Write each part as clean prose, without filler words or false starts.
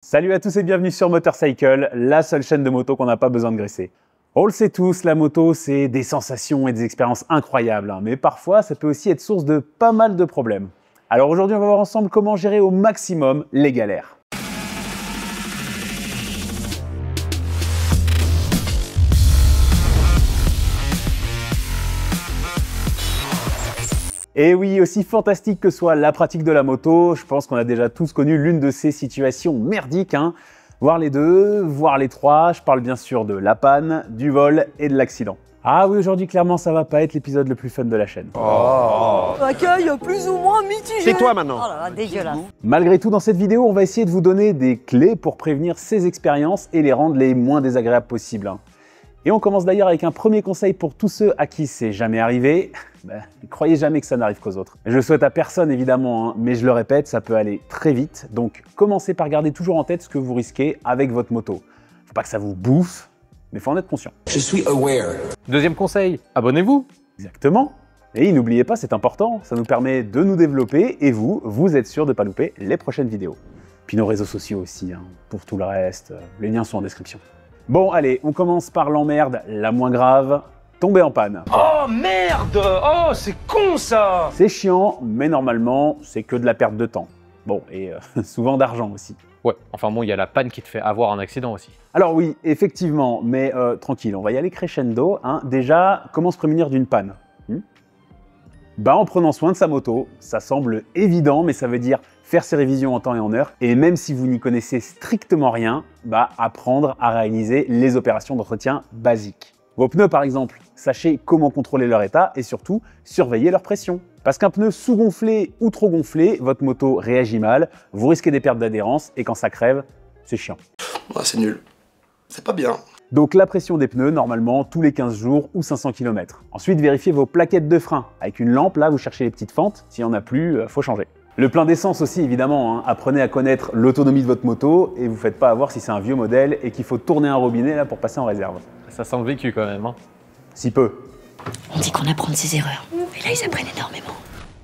Salut à tous et bienvenue sur Motorcycle, la seule chaîne de moto qu'on n'a pas besoin de graisser. On le sait tous, la moto c'est des sensations et des expériences incroyables, mais parfois ça peut aussi être source de pas mal de problèmes. Alors aujourd'hui on va voir ensemble comment gérer au maximum les galères. Et oui, aussi fantastique que soit la pratique de la moto, je pense qu'on a déjà tous connu l'une de ces situations merdiques, voire les deux, voire les trois. Je parle bien sûr de la panne, du vol et de l'accident. Ah oui, aujourd'hui clairement ça va pas être l'épisode le plus fun de la chaîne. Accueil plus ou moins mitigé. C'est toi maintenant. Oh là là, dégueulasse. Malgré tout, dans cette vidéo, on va essayer de vous donner des clés pour prévenir ces expériences et les rendre les moins désagréables possibles. Et on commence d'ailleurs avec un premier conseil pour tous ceux à qui c'est jamais arrivé. Ne croyez jamais que ça n'arrive qu'aux autres. Je le souhaite à personne évidemment, mais je le répète, ça peut aller très vite. Donc commencez par garder toujours en tête ce que vous risquez avec votre moto. Faut pas que ça vous bouffe, mais faut en être conscient. Je suis aware. Deuxième conseil, abonnez-vous. Exactement. Et n'oubliez pas, c'est important, ça nous permet de nous développer et vous êtes sûr de ne pas louper les prochaines vidéos. Puis nos réseaux sociaux aussi, pour tout le reste, les liens sont en description. Bon, allez, on commence par l'emmerde la moins grave, tomber en panne. Oh merde! Oh, c'est con ça! C'est chiant, mais normalement, c'est que de la perte de temps. Bon, et souvent d'argent aussi. Ouais, enfin bon, il y a la panne qui te fait avoir un accident aussi. Alors oui, effectivement, mais tranquille, on va y aller crescendo. Déjà, comment se prémunir d'une panne? En prenant soin de sa moto, ça semble évident, mais ça veut dire faire ses révisions en temps et en heure, et même si vous n'y connaissez strictement rien, apprendre à réaliser les opérations d'entretien basiques. Vos pneus par exemple, sachez comment contrôler leur état et surtout surveiller leur pression. Parce qu'un pneu sous-gonflé ou trop gonflé, votre moto réagit mal, vous risquez des pertes d'adhérence et quand ça crève, c'est chiant. Ouais, c'est nul. C'est pas bien. Donc la pression des pneus, normalement, tous les 15 jours ou 500 km. Ensuite, vérifiez vos plaquettes de frein. Avec une lampe, là, vous cherchez les petites fentes. S'il n'y en a plus, faut changer. Le plein d'essence aussi, évidemment. Apprenez à connaître l'autonomie de votre moto et vous faites pas avoir si c'est un vieux modèle et qu'il faut tourner un robinet là pour passer en réserve. Ça sent le vécu quand même. Si peu. On dit qu'on apprend de ses erreurs. Et là, ils apprennent énormément.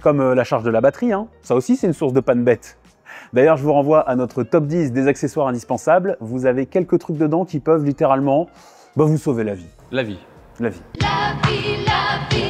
Comme la charge de la batterie, ça aussi c'est une source de panne bête. D'ailleurs, je vous renvoie à notre top 10 des accessoires indispensables. Vous avez quelques trucs dedans qui peuvent littéralement vous sauver la vie. La vie. La vie.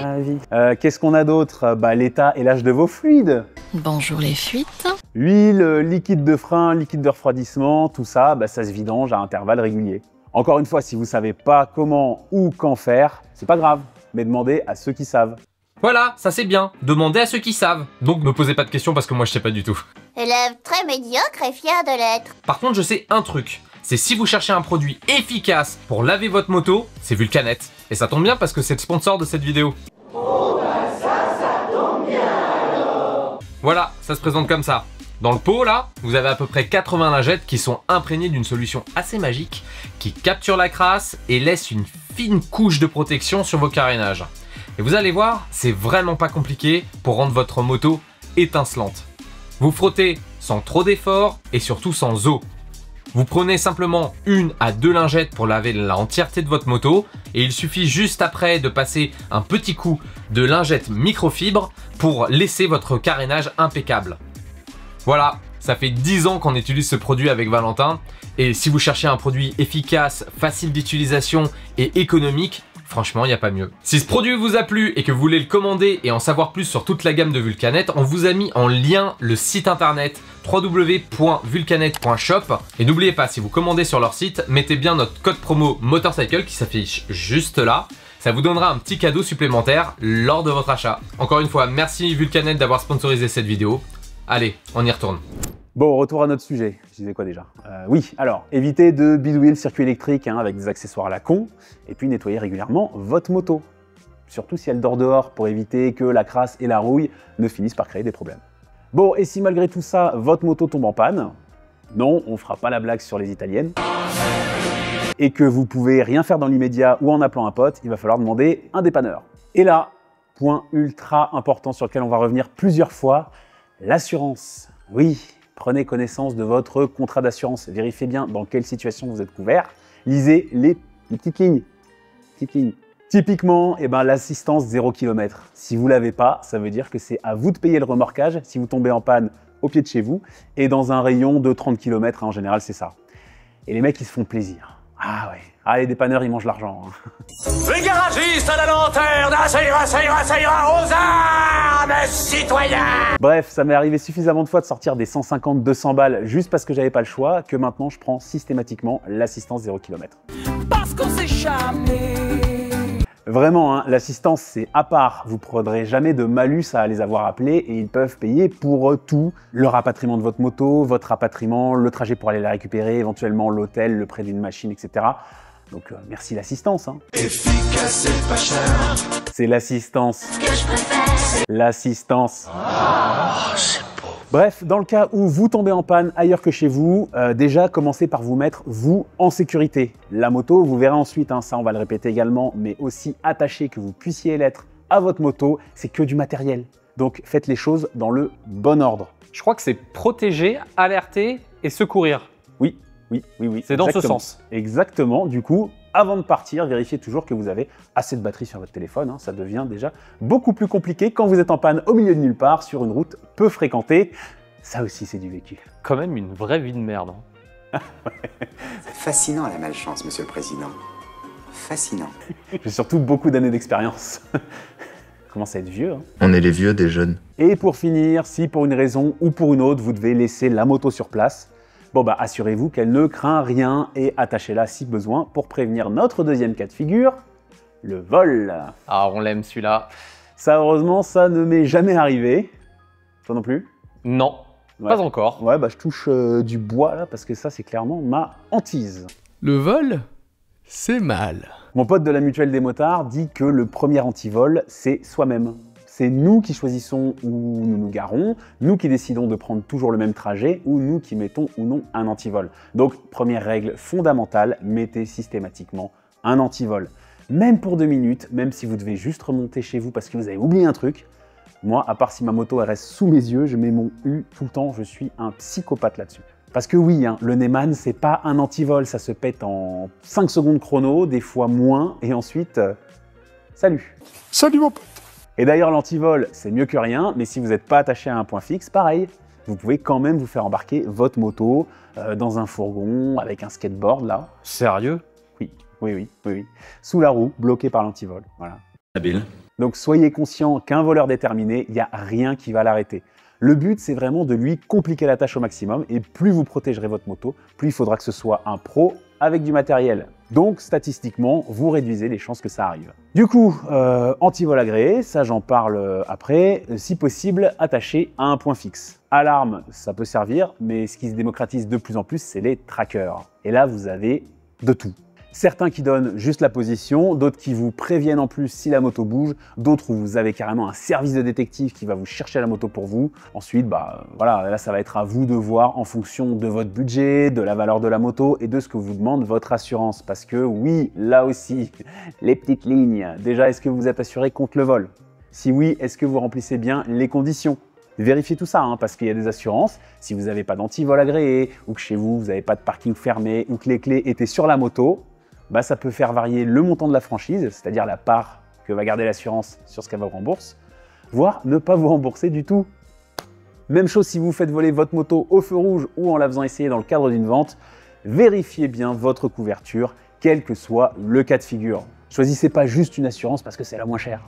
La vie. Qu'est-ce qu'on a d'autre? L'état et l'âge de vos fluides. Bonjour les fuites. Huile, liquide de frein, liquide de refroidissement, tout ça, ça se vidange à intervalles réguliers. Encore une fois, si vous ne savez pas comment ou quand faire, c'est pas grave, mais demandez à ceux qui savent. Voilà, ça c'est bien. Demandez à ceux qui savent. Donc me posez pas de questions parce que moi je sais pas du tout. Élève très médiocre et fier de l'être. Par contre, je sais un truc. C'est si vous cherchez un produit efficace pour laver votre moto, c'est Vulcanet. Et ça tombe bien parce que c'est le sponsor de cette vidéo. Oh ça tombe bien alors. Voilà, ça se présente comme ça. Dans le pot là, vous avez à peu près 80 lingettes qui sont imprégnées d'une solution assez magique qui capture la crasse et laisse une fine couche de protection sur vos carénages. Et vous allez voir, c'est vraiment pas compliqué pour rendre votre moto étincelante. Vous frottez sans trop d'efforts et surtout sans eau. Vous prenez simplement 1 à 2 lingettes pour laver l'entièreté de votre moto et il suffit juste après de passer un petit coup de lingette microfibre pour laisser votre carénage impeccable. Voilà, ça fait 10 ans qu'on utilise ce produit avec Valentin et si vous cherchez un produit efficace, facile d'utilisation et économique, franchement, il n'y a pas mieux. Si ce produit vous a plu et que vous voulez le commander et en savoir plus sur toute la gamme de Vulcanet, on vous a mis en lien le site internet www.vulcanet.shop. Et n'oubliez pas, si vous commandez sur leur site, mettez bien notre code promo Motorcycle qui s'affiche juste là. Ça vous donnera un petit cadeau supplémentaire lors de votre achat. Encore une fois, merci Vulcanet d'avoir sponsorisé cette vidéo. Allez, on y retourne. Bon, retour à notre sujet. Je disais quoi déjà? Oui, alors, évitez de bidouiller le circuit électrique avec des accessoires à la con, et puis nettoyez régulièrement votre moto. Surtout si elle dort dehors, pour éviter que la crasse et la rouille ne finissent par créer des problèmes. Bon, et si malgré tout ça, votre moto tombe en panne, non, on fera pas la blague sur les italiennes, et que vous pouvez rien faire dans l'immédiat ou en appelant un pote, il va falloir demander un dépanneur. Et là, point ultra important sur lequel on va revenir plusieurs fois, l'assurance. Oui. Prenez connaissance de votre contrat d'assurance, vérifiez bien dans quelle situation vous êtes couvert, lisez les petites lignes. Typiquement, l'assistance 0 km. Si vous ne l'avez pas, ça veut dire que c'est à vous de payer le remorquage si vous tombez en panne au pied de chez vous et dans un rayon de 30 km, hein, en général c'est ça. Et les mecs ils se font plaisir. Ah ouais, ah les dépanneurs ils mangent l'argent. Hein. Les garagistes à la lanterne, ça ira aux armes, citoyens. Bref, ça m'est arrivé suffisamment de fois de sortir des 150, 200 balles juste parce que j'avais pas le choix, que maintenant je prends systématiquement l'assistance 0 km. Parce qu'on s'est charmé. Vraiment, hein, l'assistance c'est à part, vous ne prendrez jamais de malus à les avoir appelés et ils peuvent payer pour tout. Le rapatriement de votre moto, votre rapatriement, le trajet pour aller la récupérer, éventuellement l'hôtel, le prêt d'une machine, etc. Donc merci l'assistance. Hein. Efficace et pas cher. C'est l'assistance. Ce que je préfère, L'assistance. C'est beau. Bref, dans le cas où vous tombez en panne ailleurs que chez vous, déjà commencez par vous mettre, vous, en sécurité. La moto, vous verrez ensuite, hein, ça on va le répéter également, mais aussi attaché que vous puissiez l'être à votre moto, c'est que du matériel. Donc faites les choses dans le bon ordre. Je crois que c'est protéger, alerter et secourir. Oui. C'est dans ce exactement. sens. Exactement. Du coup, avant de partir, vérifiez toujours que vous avez assez de batterie sur votre téléphone. Hein. Ça devient déjà beaucoup plus compliqué quand vous êtes en panne au milieu de nulle part, sur une route peu fréquentée. Ça aussi, c'est du vécu. Quand même une vraie vie de merde. Hein. C'est fascinant la malchance, monsieur le président. Fascinant. J'ai surtout beaucoup d'années d'expérience. Commence à être vieux. Hein. On est les vieux des jeunes. Et pour finir, si pour une raison ou pour une autre, vous devez laisser la moto sur place, bon bah assurez-vous qu'elle ne craint rien et attachez-la si besoin pour prévenir notre deuxième cas de figure, le vol. Ah, on l'aime celui-là. Ça, heureusement, ça ne m'est jamais arrivé. Toi non plus? Non, Ouais. pas encore. Ouais, bah je touche du bois là parce que ça, c'est clairement ma hantise. Le vol, c'est mal. Mon pote de la mutuelle des motards dit que le premier antivol, c'est soi-même. C'est nous qui choisissons où nous nous garons, nous qui décidons de prendre toujours le même trajet, ou nous qui mettons ou non un antivol. Donc, première règle fondamentale, mettez systématiquement un antivol. Même pour 2 minutes, même si vous devez juste remonter chez vous parce que vous avez oublié un truc, moi, à part si ma moto elle reste sous mes yeux, je mets mon U tout le temps, je suis un psychopathe là-dessus. Parce que oui, hein, le Neyman, c'est pas un antivol, ça se pète en 5 secondes chrono, des fois moins, et ensuite, salut. Salut mon pote. Et d'ailleurs, l'antivol, c'est mieux que rien, mais si vous n'êtes pas attaché à un point fixe, pareil, vous pouvez quand même vous faire embarquer votre moto dans un fourgon, avec un skateboard, là. Sérieux? Oui. Sous la roue, bloqué par l'antivol, voilà. Habile. Donc soyez conscient qu'un voleur déterminé, il n'y a rien qui va l'arrêter. Le but, c'est vraiment de lui compliquer la tâche au maximum, et plus vous protégerez votre moto, plus il faudra que ce soit un pro avec du matériel. Donc, statistiquement, vous réduisez les chances que ça arrive. Du coup, antivol agréé, ça j'en parle après, si possible, attaché à un point fixe. Alarme, ça peut servir, mais ce qui se démocratise de plus en plus, c'est les trackers. Et là, vous avez de tout. Certains qui donnent juste la position, d'autres qui vous préviennent en plus si la moto bouge, d'autres où vous avez carrément un service de détective qui va vous chercher la moto pour vous. Ensuite, bah voilà, là ça va être à vous de voir en fonction de votre budget, de la valeur de la moto et de ce que vous demande votre assurance. Parce que oui, là aussi, les petites lignes. Déjà, est-ce que vous êtes assuré contre le vol? Si oui, est-ce que vous remplissez bien les conditions? Vérifiez tout ça, hein, parce qu'il y a des assurances, si vous n'avez pas d'antivol agréé, ou que chez vous, vous n'avez pas de parking fermé, ou que les clés étaient sur la moto, bah, ça peut faire varier le montant de la franchise, c'est-à-dire la part que va garder l'assurance sur ce qu'elle vous rembourse, voire ne pas vous rembourser du tout. Même chose si vous faites voler votre moto au feu rouge ou en la faisant essayer dans le cadre d'une vente, vérifiez bien votre couverture, quel que soit le cas de figure. Choisissez pas juste une assurance parce que c'est la moins chère.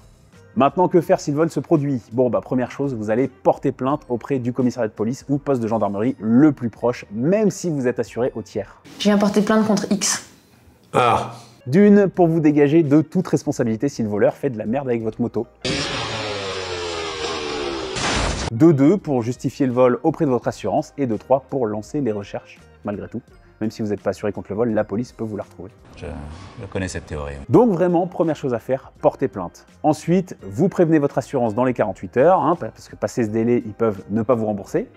Maintenant, que faire si le vol se produit? Bon, bah première chose, vous allez porter plainte auprès du commissariat de police ou poste de gendarmerie le plus proche, même si vous êtes assuré au tiers. Je viens porter plainte contre X. Ah. D'une, pour vous dégager de toute responsabilité si le voleur fait de la merde avec votre moto. De 2, pour justifier le vol auprès de votre assurance. Et de 3, pour lancer les recherches, malgré tout. Même si vous n'êtes pas assuré contre le vol, la police peut vous la retrouver. Je connais cette théorie. Donc vraiment, première chose à faire, portez plainte. Ensuite, vous prévenez votre assurance dans les 48 heures, hein, parce que passé ce délai, ils peuvent ne pas vous rembourser.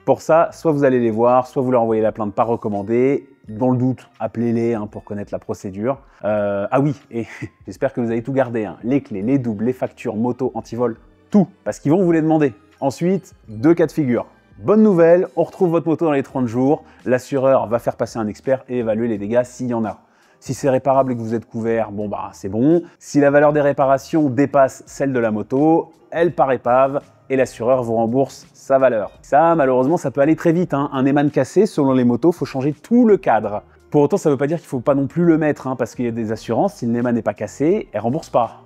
Pour ça, soit vous allez les voir, soit vous leur envoyez la plainte par recommandé. Dans le doute, appelez-les hein, pour connaître la procédure. Ah oui, et j'espère que vous avez tout gardé. Hein. Les clés, les doubles, les factures, moto, antivol, tout. Parce qu'ils vont vous les demander. Ensuite, 2 cas de figure. Bonne nouvelle, on retrouve votre moto dans les 30 jours. L'assureur va faire passer un expert et évaluer les dégâts s'il y en a. Si c'est réparable et que vous êtes couvert, bon bah c'est bon. Si la valeur des réparations dépasse celle de la moto, elle part épave et l'assureur vous rembourse sa valeur. Ça, malheureusement, ça peut aller très vite, hein. Un Neyman cassé, selon les motos, il faut changer tout le cadre. Pour autant, ça ne veut pas dire qu'il ne faut pas non plus le mettre, hein, parce qu'il y a des assurances, si le Neyman n'est pas cassé, elles ne remboursent pas.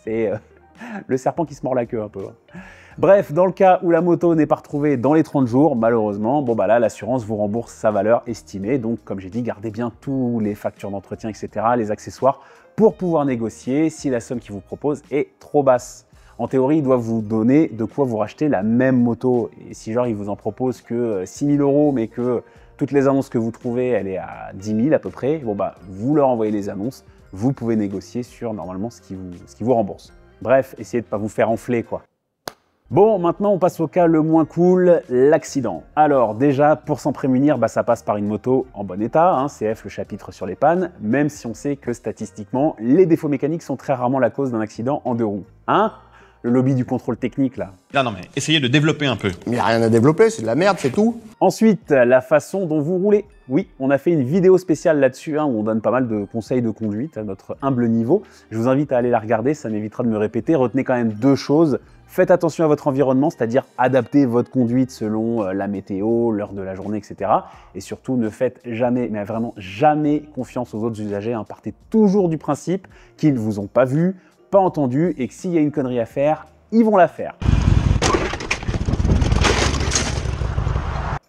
C'est le serpent qui se mord la queue un peu. Bref, dans le cas où la moto n'est pas retrouvée dans les 30 jours, malheureusement, bon bah là, l'assurance vous rembourse sa valeur estimée. Donc, comme j'ai dit, gardez bien tous les factures d'entretien, etc., les accessoires, pour pouvoir négocier si la somme qu'ils vous proposent est trop basse. En théorie, ils doivent vous donner de quoi vous racheter la même moto. Et si genre, ils vous en proposent que 6 000 €, mais que toutes les annonces que vous trouvez, elle est à 10 000 à peu près, bon bah, vous leur envoyez les annonces, vous pouvez négocier sur normalement ce qui vous rembourse. Bref, essayez de ne pas vous faire enfler, quoi. Bon, maintenant on passe au cas le moins cool, l'accident. Alors déjà, pour s'en prémunir, bah, ça passe par une moto en bon état, hein, CF le chapitre sur les pannes, même si on sait que statistiquement, les défauts mécaniques sont très rarement la cause d'un accident en deux roues. Hein? Le lobby du contrôle technique, là. Non, mais essayez de développer un peu. Il n'y a rien à développer, c'est de la merde, c'est tout. Ensuite, la façon dont vous roulez. Oui, on a fait une vidéo spéciale là-dessus, hein, où on donne pas mal de conseils de conduite à notre humble niveau. Je vous invite à aller la regarder, ça m'évitera de me répéter. Retenez quand même deux choses. Faites attention à votre environnement, c'est-à-dire adaptez votre conduite selon la météo, l'heure de la journée, etc. Et surtout, ne faites jamais, mais vraiment jamais confiance aux autres usagers. Hein. Partez toujours du principe qu'ils ne vous ont pas vu, pas entendu, et que s'il y a une connerie à faire, ils vont la faire.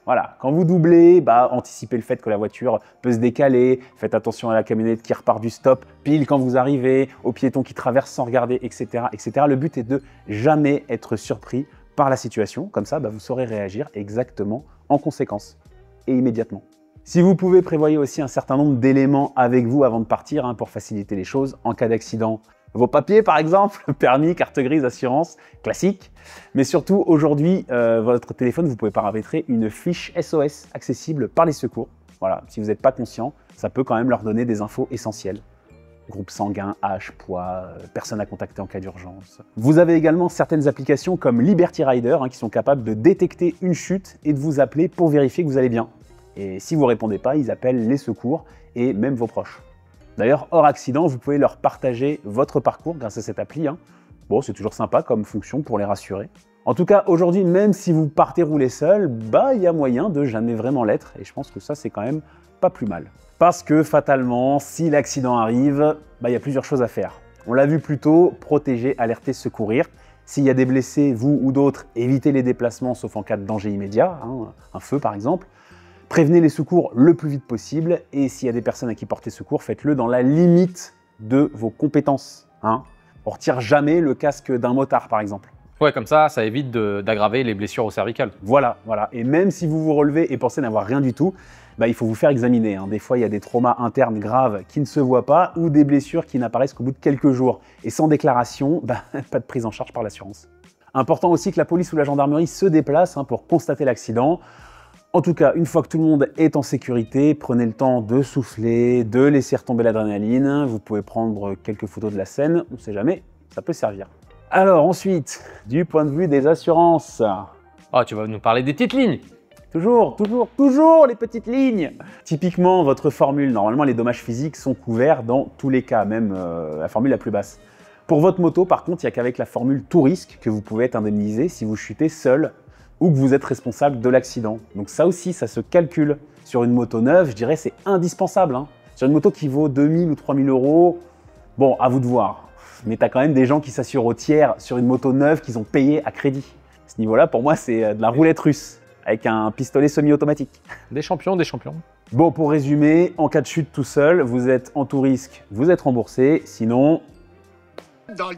Voilà, quand vous doublez, bah, anticipez le fait que la voiture peut se décaler, faites attention à la camionnette qui repart du stop, pile quand vous arrivez, aux piétons qui traversent sans regarder, etc., etc. Le but est de jamais être surpris par la situation, comme ça bah, vous saurez réagir exactement en conséquence, et immédiatement. Si vous pouvez, prévoyez aussi un certain nombre d'éléments avec vous avant de partir, hein, pour faciliter les choses en cas d'accident. Vos papiers par exemple, permis, carte grise, assurance, classique. Mais surtout aujourd'hui, votre téléphone, vous pouvez paramétrer une fiche SOS accessible par les secours. Voilà, si vous n'êtes pas conscient, ça peut quand même leur donner des infos essentielles. Groupe sanguin, âge, poids, personne à contacter en cas d'urgence. Vous avez également certaines applications comme Liberty Rider hein, qui sont capables de détecter une chute et de vous appeler pour vérifier que vous allez bien. Et si vous ne répondez pas, ils appellent les secours et même vos proches. D'ailleurs, hors accident, vous pouvez leur partager votre parcours grâce à cette appli. Hein. Bon, c'est toujours sympa comme fonction pour les rassurer. En tout cas, aujourd'hui, même si vous partez rouler seul, bah, il y a moyen de jamais vraiment l'être. Et je pense que ça, c'est quand même pas plus mal. Parce que fatalement, si l'accident arrive, bah, il y a plusieurs choses à faire. On l'a vu plus tôt, protéger, alerter, secourir. S'il y a des blessés, vous ou d'autres, évitez les déplacements sauf en cas de danger immédiat, hein, un feu par exemple. Prévenez les secours le plus vite possible et s'il y a des personnes à qui porter secours, faites-le dans la limite de vos compétences. Hein. On ne retire jamais le casque d'un motard, par exemple. Ouais, comme ça évite d'aggraver les blessures au cervical. Voilà, voilà. Et même si vous vous relevez et pensez n'avoir rien du tout, bah, il faut vous faire examiner. Hein. Des fois, il y a des traumas internes graves qui ne se voient pas ou des blessures qui n'apparaissent qu'au bout de quelques jours. Et sans déclaration, bah, pas de prise en charge par l'assurance. Important aussi que la police ou la gendarmerie se déplacent hein, pour constater l'accident. En tout cas, une fois que tout le monde est en sécurité, prenez le temps de souffler, de laisser retomber l'adrénaline. Vous pouvez prendre quelques photos de la scène, on ne sait jamais, ça peut servir. Alors ensuite, du point de vue des assurances. Oh, tu vas nous parler des petites lignes. Toujours les petites lignes. Typiquement, votre formule, normalement les dommages physiques sont couverts dans tous les cas, même la formule la plus basse. Pour votre moto, par contre, il n'y a qu'avec la formule tout risque que vous pouvez être indemnisé si vous chutez seul ou que vous êtes responsable de l'accident. Donc ça aussi, ça se calcule. Sur une moto neuve, je dirais c'est indispensable. Hein. Sur une moto qui vaut 2000 ou 3000 euros, bon, à vous de voir. Mais tu as quand même des gens qui s'assurent au tiers sur une moto neuve qu'ils ont payé à crédit. À ce niveau-là, pour moi, c'est de la roulette russe, avec un pistolet semi-automatique. Des champions, des champions. Bon, pour résumer, en cas de chute tout seul, vous êtes en tout risque, vous êtes remboursé, sinon... Dans le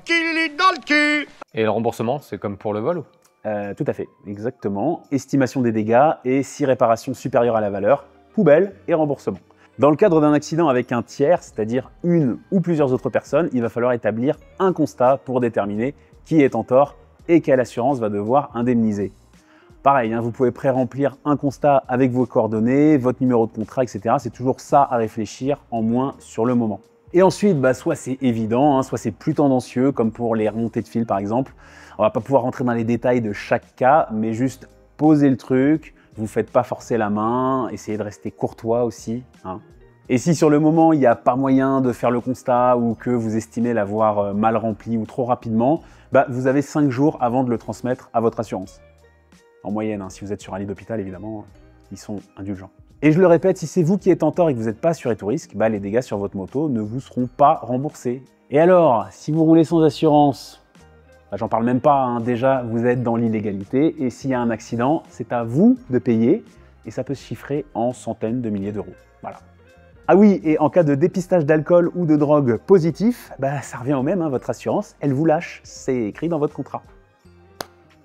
cul. Et le remboursement, c'est comme pour le vol? Tout à fait, exactement. Estimation des dégâts et si réparation supérieure à la valeur, poubelle et remboursement. Dans le cadre d'un accident avec un tiers, c'est-à-dire une ou plusieurs autres personnes, il va falloir établir un constat pour déterminer qui est en tort et quelle assurance va devoir indemniser. Pareil, hein, vous pouvez pré-remplir un constat avec vos coordonnées, votre numéro de contrat, etc. C'est toujours ça à réfléchir en moins sur le moment. Et ensuite, bah, soit c'est évident, hein, soit c'est plus tendancieux, comme pour les remontées de fil par exemple. On va pas pouvoir rentrer dans les détails de chaque cas, mais juste poser le truc, vous faites pas forcer la main, essayez de rester courtois aussi. Hein. Et si sur le moment, il n'y a pas moyen de faire le constat ou que vous estimez l'avoir mal rempli ou trop rapidement, bah, vous avez 5 jours avant de le transmettre à votre assurance. En moyenne, hein, si vous êtes sur un lit d'hôpital, évidemment, ils sont indulgents. Et je le répète, si c'est vous qui êtes en tort et que vous n'êtes pas assuré tout risque, bah, les dégâts sur votre moto ne vous seront pas remboursés. Et alors, si vous roulez sans assurance, bah, j'en parle même pas, hein, déjà vous êtes dans l'illégalité et s'il y a un accident, c'est à vous de payer et ça peut se chiffrer en centaines de milliers d'euros. Voilà. Ah oui, et en cas de dépistage d'alcool ou de drogue positif, bah, ça revient au même, hein, votre assurance, elle vous lâche, c'est écrit dans votre contrat.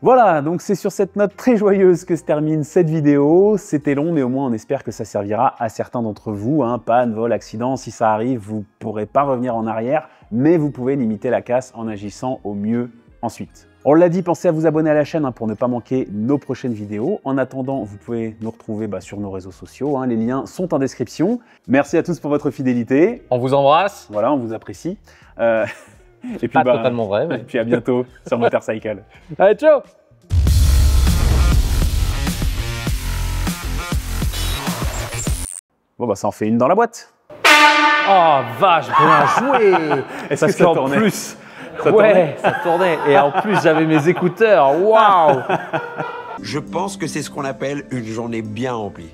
Voilà, donc c'est sur cette note très joyeuse que se termine cette vidéo. C'était long, mais au moins on espère que ça servira à certains d'entre vous. Hein. Panne, vol, accident, si ça arrive, vous ne pourrez pas revenir en arrière, mais vous pouvez limiter la casse en agissant au mieux ensuite. On l'a dit, pensez à vous abonner à la chaîne hein, pour ne pas manquer nos prochaines vidéos. En attendant, vous pouvez nous retrouver sur nos réseaux sociaux. Hein. Les liens sont en description. Merci à tous pour votre fidélité. On vous embrasse. Voilà, on vous apprécie. Et puis, pas totalement vrai. Mais... Et puis à bientôt sur Motorcycle. Allez, ciao. Bon bah ça en fait une dans la boîte. Oh vache, bien joué. Est-ce que ça tournait? Plus, ouais, ça tournait. Et en plus, j'avais mes écouteurs. Waouh. Je pense que c'est ce qu'on appelle une journée bien remplie.